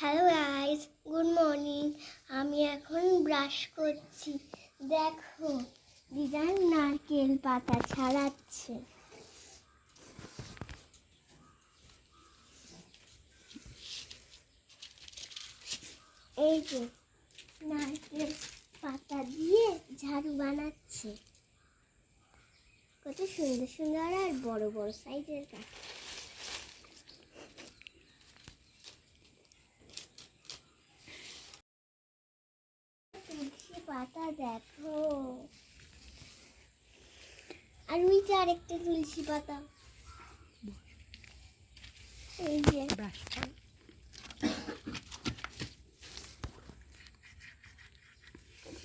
Hello guys, good morning. আমি এখন brush করছি। দেখো, দিদার নারকেল পাতা ছাড়াচ্ছে। এই যে নারকেল পাতা দিয়ে ঝাড়ু বানাচ্ছে। কত সুন্দর সুন্দর আর বড় বড় সাইজের গাছ। তুলসী পাতা দেখো, আর ওই যে আরেকটা তুলসী পাতা। এই যে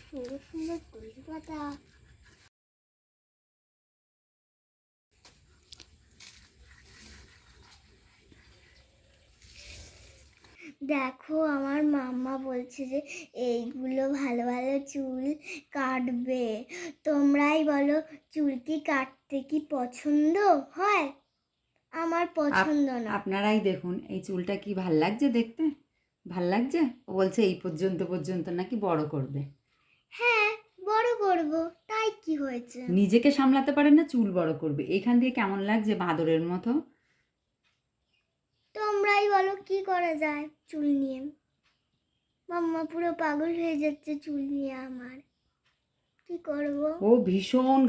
সুন্দর সুন্দর তুলসী পাতা। দেখো, আমার মাম্মা বলছে যে এইগুলো ভালো ভালো চুল কাটবে। তোমরাই বলো, চুল কি কাটতে কি পছন্দ হয়? আমার পছন্দ না। আপনারাই দেখুন, এই চুলটা কি ভাল লাগছে দেখতে? ভাল লাগছে? ও বলছে এই পর্যন্ত পর্যন্ত নাকি বড় করবে। হ্যাঁ, বড় করব, তাই কি হয়েছে? নিজেকে সামলাতে পারে না, চুল বড় করবে। এইখান দিয়ে কেমন লাগছে বাঁদরের মতো। তোমরাই বলো কি করা যায় চুল নিয়ে। মাম্মা পুরো পাগল হয়ে যাচ্ছে চুল নিয়ে আমার। কি করব? ও ভীষণ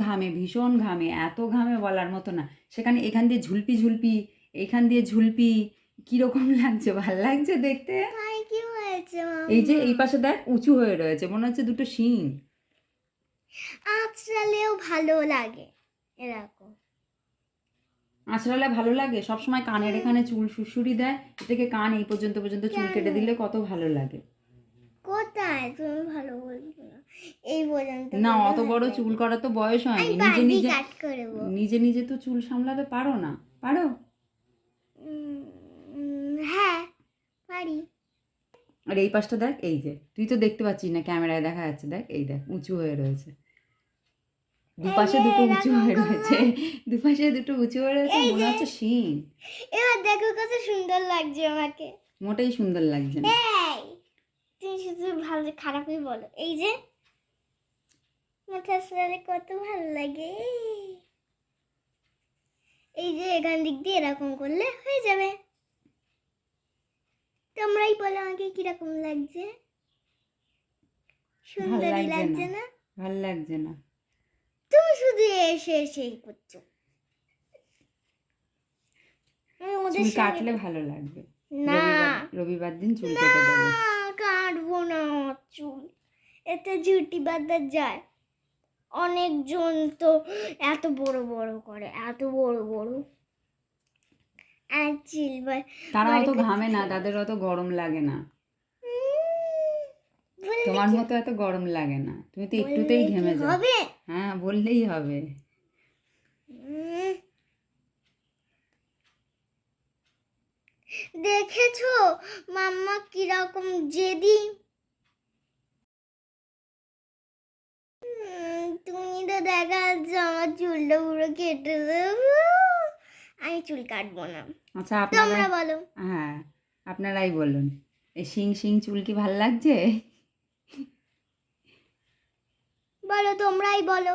ঘামে, এত ঘামে বলার মতো না। সেখানে এখান দিয়ে ঝুলপি ঝুলপি, এইখান দিয়ে ঝুলপি, কিরকম লাগছে? ভাল লাগছে দেখতে? তাই কি হয়েছে এই যে মাম্মা? এই পাশে দেখ, উঁচু হয়ে রয়েছে, মনে হচ্ছে দুটো শিং। আঁচড়ালেও ভালো লাগে এরকম। আঁচড়ালে ভালো লাগে? সবসময় কানের এখানে চুল শুশুরি দেয়, এ থেকে কান এই পর্যন্ত পর্যন্ত চুল কেটে দিলে কত ভালো লাগে। কোথায়? তুমি ভালো বলছো না। এই পর্যন্ত না, করলে অত ভালো বড় লাগে। চুল করার তো বয়স আমি হয়নি। নিজে বাদি নিজে কাট করবো। নিজে নিজে তো চুল সামলাতে পারো না? পারো? হ্যাঁ, পারি। আর এই পাশটা দেখ, এই যে তুই তো দেখতে পাচ্ছিস না, ক্যামেরায় দেখা যাচ্ছে, দেখ এই দেখ উঁচু হয়ে রয়েছে, দুপাশে এই যে দুটো উঁচু এরকম হয়ে করো। রয়েছে, দুপাশে দুটো উঁচু হয়ে রয়েছে, এই মনে যে হচ্ছে শিং। এবার দেখো কত সুন্দর লাগছে আমাকে। মোটেই সুন্দর লাগছে না। এই, তুমি শুধু ভালো খারাপই বলো। এই যে মাথা সারালে কত ভালো লাগে। এই যে এখান দিক দিয়ে এরকম করলে হয়ে যাবে। তোমরাই বলো আমাকে কিরকম লাগছে? ভাল সুন্দরই লাগছে লাগছে না, না? ভাল লাগছে না। তুমি শুধু এসে এসেই করছো। ওদের চুল সঙ্গে কাটলে ভালো লাগবে। না, রবিবার দিন চুল না কেটে দেবো। কাটবো না চুল। এতে ঝুটি বাঁধা যায়। অনেকজন তো এত বড় বড় করে, এত বড় বড়। আর চুল তারা বড় অত করতে ঘামে না, ভালো। তাদের অত গরম লাগে না। বললে তোমার কি মতো এত গরম লাগে না, তুমি তো বললে একটুতেই কি ঘেমে যাও। হবে? হ্যাঁ, বললেই হবে। উম, দেখেছো মাম্মা কিরকম জেদি? তুমি তো দেখা যাচ্ছে আমার চুলটা পুরো কেটে দেবো। আমি চুল কাটবো না। আচ্ছা, তোমরা বলো। হ্যাঁ, আপনারাই বলুন, এই শিং শিং চুল কি ভাল লাগছে? বলো, তোমরাই বলো।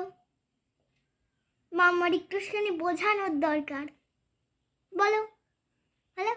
মাম্মার একটুখানি বোঝানোর দরকার। বলো, বলো।